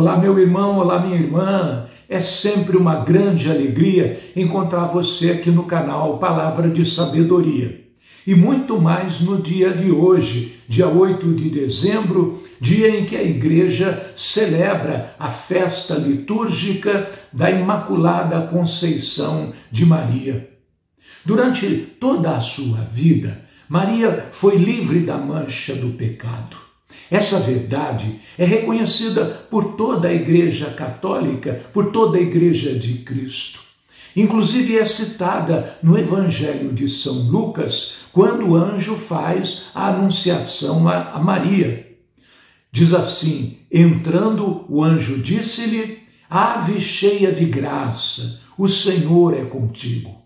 Olá, meu irmão, olá, minha irmã. É sempre uma grande alegria encontrar você aqui no canal Palavra de Sabedoria. E muito mais no dia de hoje, dia 8 de dezembro, dia em que a igreja celebra a festa litúrgica da Imaculada Conceição de Maria. Durante toda a sua vida, Maria foi livre da mancha do pecado. Essa verdade é reconhecida por toda a Igreja Católica, por toda a Igreja de Cristo. Inclusive é citada no Evangelho de São Lucas, quando o anjo faz a anunciação a Maria. Diz assim: entrando, o anjo disse-lhe: ave cheia de graça, o Senhor é contigo.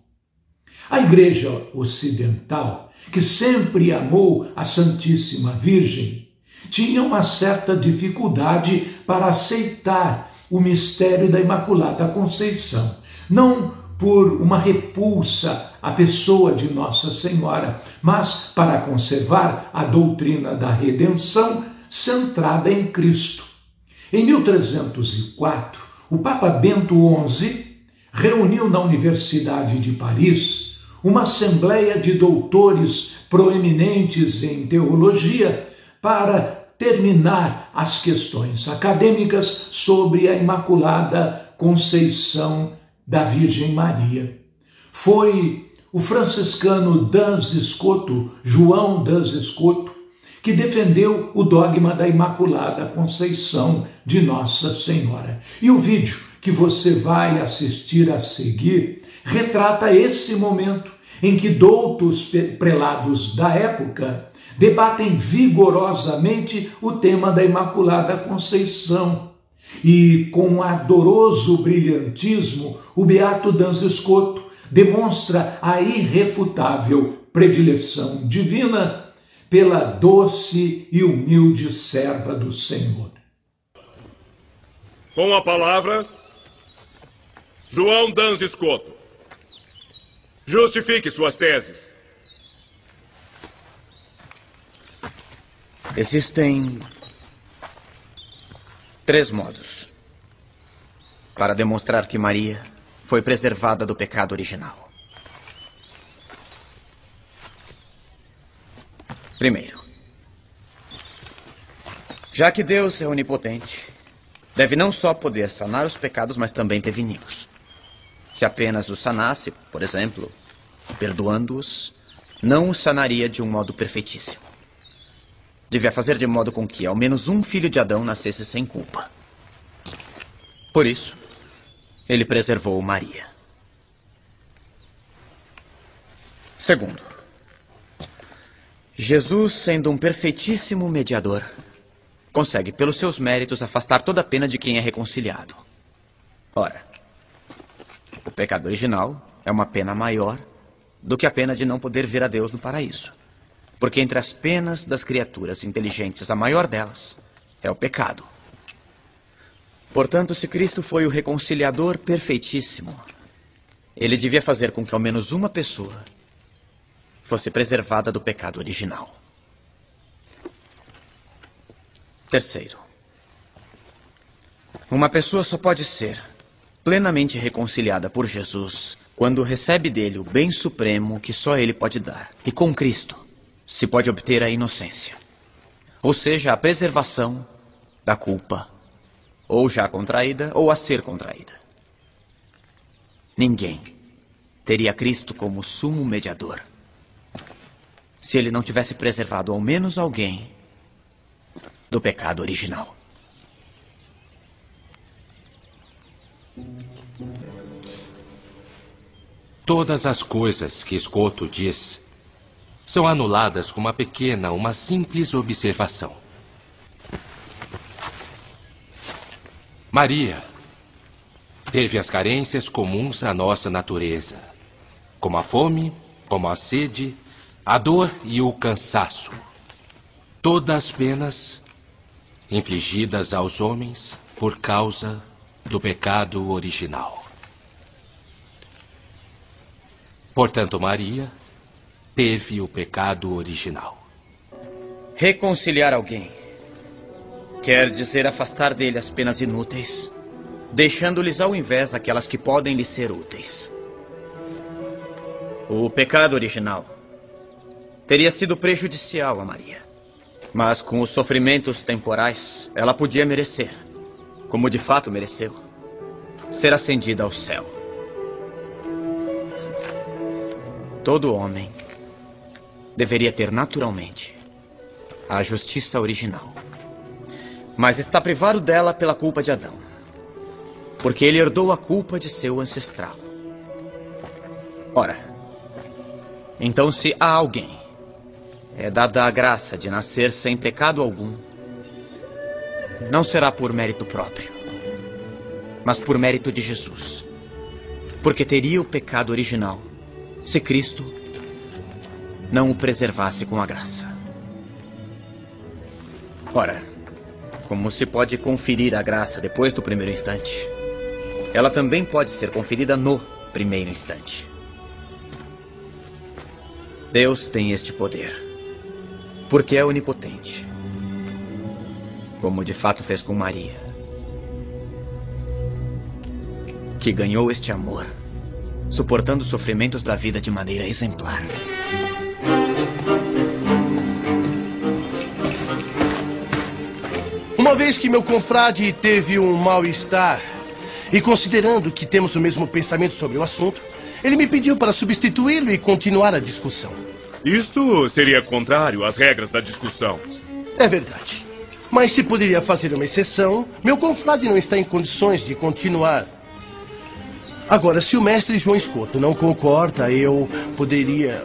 A Igreja Ocidental, que sempre amou a Santíssima Virgem, tinha uma certa dificuldade para aceitar o mistério da Imaculada Conceição. Não por uma repulsa à pessoa de Nossa Senhora, mas para conservar a doutrina da redenção centrada em Cristo. Em 1304, o Papa Bento XI reuniu na Universidade de Paris uma assembleia de doutores proeminentes em teologia para terminar as questões acadêmicas sobre a Imaculada Conceição da Virgem Maria. Foi o franciscano Duns Scoto, João Duns Scoto, que defendeu o dogma da Imaculada Conceição de Nossa Senhora. E o vídeo que você vai assistir a seguir retrata esse momento em que doutos prelados da época debatem vigorosamente o tema da Imaculada Conceição. E com ardoroso brilhantismo, o beato Duns Scoto demonstra a irrefutável predileção divina pela doce e humilde serva do Senhor. Com a palavra, João Duns Scoto. Justifique suas teses. Existem 3 modos para demonstrar que Maria foi preservada do pecado original. Primeiro, já que Deus é onipotente, deve não só poder sanar os pecados, mas também preveni-los. Se apenas os sanasse, por exemplo, perdoando-os, não os sanaria de um modo perfeitíssimo. Devia fazer de modo com que ao menos um filho de Adão nascesse sem culpa. Por isso, ele preservou Maria. Segundo, Jesus, sendo um perfeitíssimo mediador, consegue, pelos seus méritos, afastar toda a pena de quem é reconciliado. Ora, o pecado original é uma pena maior do que a pena de não poder ver a Deus no paraíso. Porque entre as penas das criaturas inteligentes, a maior delas é o pecado. Portanto, se Cristo foi o reconciliador perfeitíssimo, ele devia fazer com que ao menos uma pessoa fosse preservada do pecado original. Terceiro, uma pessoa só pode ser plenamente reconciliada por Jesus quando recebe dele o bem supremo que só ele pode dar. E com Cristo se pode obter a inocência, ou seja, a preservação da culpa, ou já contraída ou a ser contraída. Ninguém teria Cristo como sumo mediador se ele não tivesse preservado ao menos alguém do pecado original. Todas as coisas que Scoto diz são anuladas com uma simples observação. Maria teve as carências comuns à nossa natureza, como a fome, como a sede, a dor e o cansaço. Todas as penas infligidas aos homens por causa do pecado original. Portanto, Maria teve o pecado original. Reconciliar alguém Quer dizer afastar dele as penas inúteis, deixando-lhes ao invés aquelas que podem lhe ser úteis. O pecado original teria sido prejudicial a Maria. Mas com os sofrimentos temporais, ela podia merecer, como de fato mereceu, ser ascendida ao céu. Todo homem deveria ter naturalmente a justiça original. Mas está privado dela pela culpa de Adão, porque ele herdou a culpa de seu ancestral. Ora, então se a alguém é dada a graça de nascer sem pecado algum, não será por mérito próprio, mas por mérito de Jesus. Porque teria o pecado original se Cristo não o preservasse com a graça. Ora, como se pode conferir a graça depois do primeiro instante, ela também pode ser conferida no primeiro instante. Deus tem este poder, porque é onipotente, como de fato fez com Maria, que ganhou este amor, suportando os sofrimentos da vida de maneira exemplar. Uma vez que meu confrade teve um mal-estar, e considerando que temos o mesmo pensamento sobre o assunto, ele me pediu para substituí-lo e continuar a discussão. Isto seria contrário às regras da discussão. É verdade. Mas se poderia fazer uma exceção, meu confrade não está em condições de continuar. Agora, se o mestre João Escoto não concorda, eu poderia...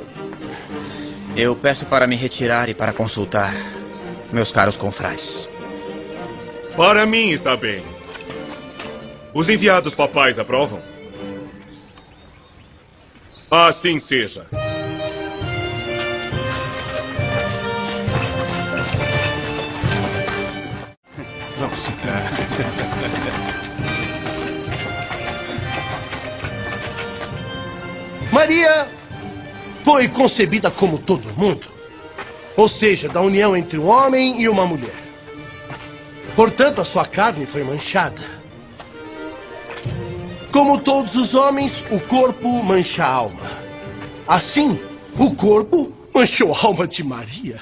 Eu peço para me retirar e para consultar meus caros confrades. Para mim está bem. Os enviados papais aprovam? Assim seja. Vamos. Maria foi concebida como todo mundo, ou seja, da união entre um homem e uma mulher. Portanto, a sua carne foi manchada. Como todos os homens, o corpo mancha a alma. Assim, o corpo manchou a alma de Maria.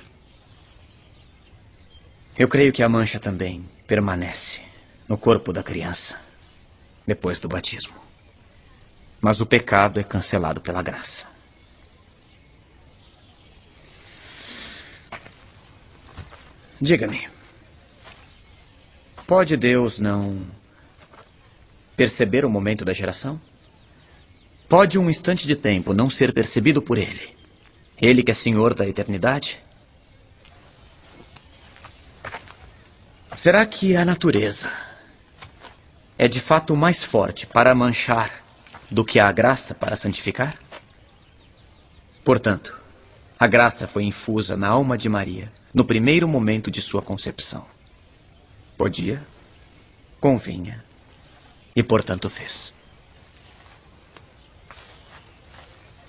Eu creio que a mancha também permanece no corpo da criança depois do batismo. Mas o pecado é cancelado pela graça. Diga-me, pode Deus não perceber o momento da geração? Pode um instante de tempo não ser percebido por Ele? Ele que é Senhor da eternidade? Será que a natureza é de fato mais forte para manchar do que a graça para santificar? Portanto, a graça foi infusa na alma de Maria no primeiro momento de sua concepção. Podia, convinha e, portanto, fez.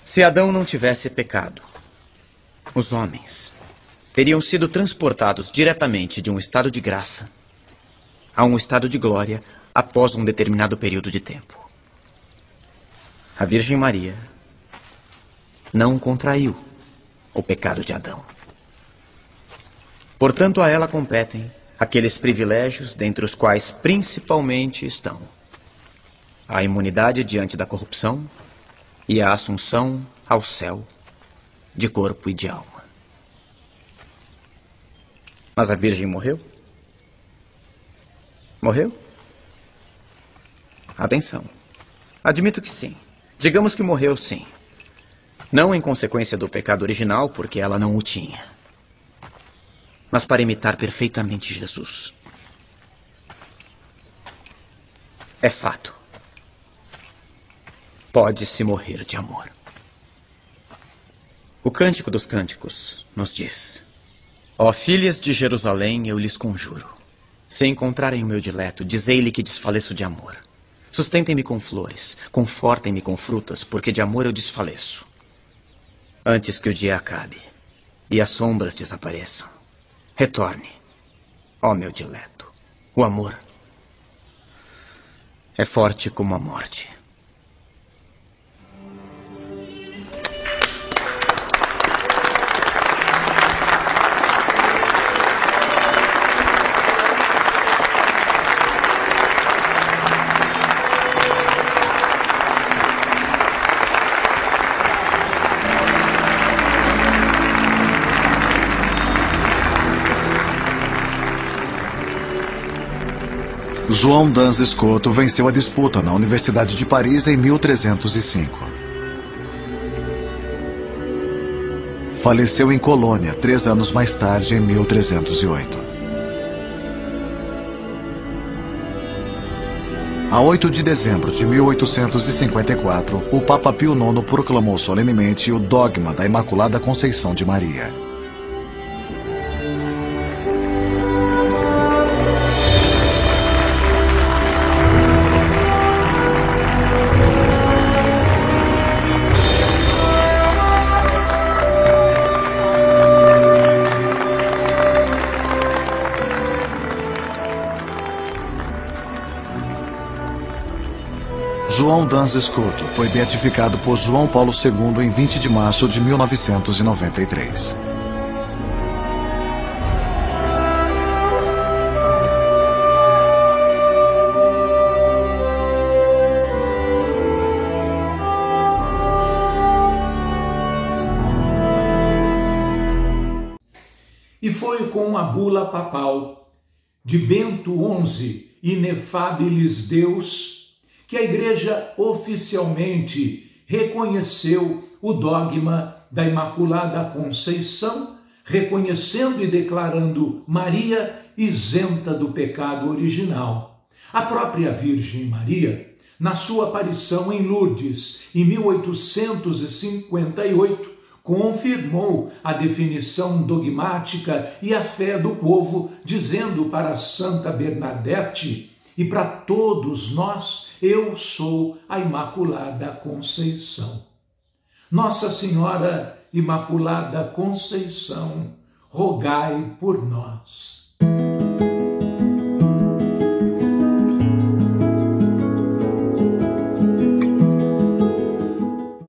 Se Adão não tivesse pecado, os homens teriam sido transportados diretamente de um estado de graça a um estado de glória após um determinado período de tempo. A Virgem Maria não contraiu o pecado de Adão. Portanto, a ela competem aqueles privilégios dentre os quais principalmente estão a imunidade diante da corrupção e a assunção ao céu de corpo e de alma. Mas a Virgem morreu? Morreu? Atenção. Admito que sim. Digamos que morreu, sim. Não em consequência do pecado original, porque ela não o tinha, mas para imitar perfeitamente Jesus. É fato. Pode-se morrer de amor. O Cântico dos Cânticos nos diz: ó filhas de Jerusalém, eu lhes conjuro, se encontrarem o meu dileto, dizei-lhe que desfaleço de amor. Sustentem-me com flores, confortem-me com frutas, porque de amor eu desfaleço. Antes que o dia acabe e as sombras desapareçam, retorne, ó meu dileto. O amor é forte como a morte. João Duns Scoto venceu a disputa na Universidade de Paris em 1305. Faleceu em Colônia 3 anos mais tarde, em 1308. A 8 de dezembro de 1854, o Papa Pio IX proclamou solenemente o dogma da Imaculada Conceição de Maria. João Duns Scoto foi beatificado por João Paulo II em 20 de março de 1993. E foi com a bula papal de Bento XI, Inefabilis Deus, que a Igreja oficialmente reconheceu o dogma da Imaculada Conceição, reconhecendo e declarando Maria isenta do pecado original. A própria Virgem Maria, na sua aparição em Lourdes, em 1858, confirmou a definição dogmática e a fé do povo, dizendo para Santa Bernadette e para todos nós: eu sou a Imaculada Conceição. Nossa Senhora Imaculada Conceição, rogai por nós.